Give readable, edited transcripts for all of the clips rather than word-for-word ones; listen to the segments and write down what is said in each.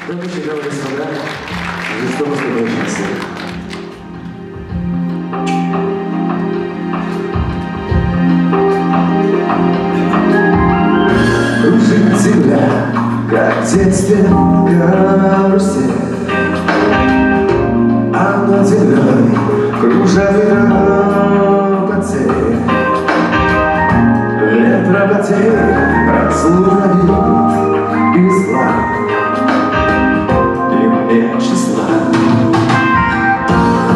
Дамы и господа, жестоко становится. Кружит земля, как в детстве карусель, а над землей кружат ветра по цели. Ветроботей разлука вид и зла, и нет числа,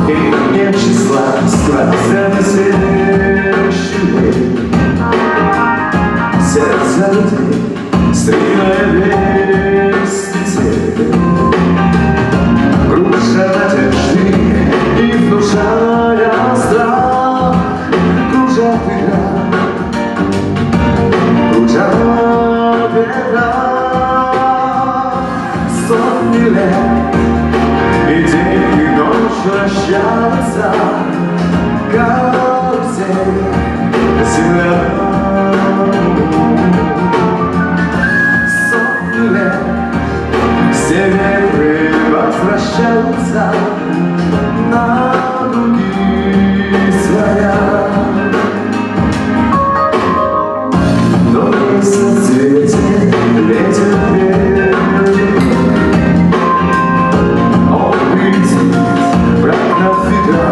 и нет числа сквозят щелей. Сердце людей стреляет лестницы, кружат надежды и внушая страх, кружат ветра. Сотни лет, и день, и ночь вращается, карусель, земля. Сотни лет, все ветры возвращаются на круги своя. Ветер он летит, прямо в ветра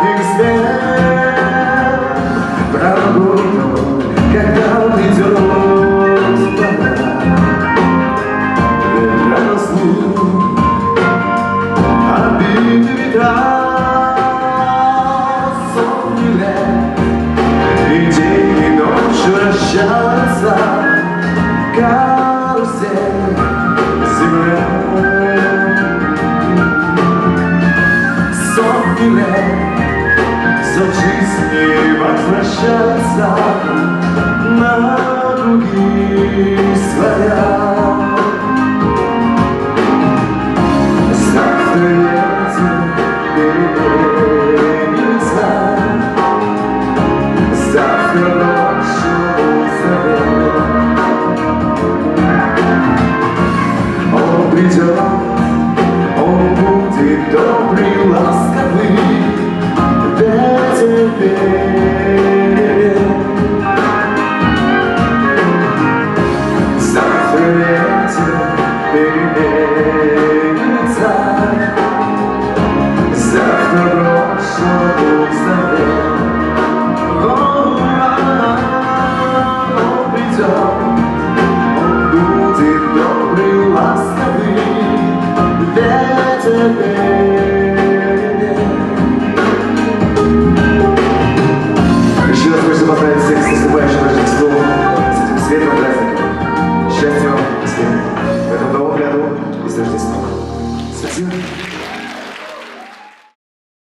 их свет, прогулку, когда придет пора. Ветра разлук, обиды ветра, сотни лет, и день, и ночь вращаются. Карусель, земля. Сотни лет, все в жизни возвращается на круги своя. Завтра ветер переменится, завтра ночью зовет. Он придет, он будет добрый, ласковый, ветер перемен. Завтра ветер переменится, завтра брошу завет. Он придет, он будет добрый, ласковый, ветер перемен.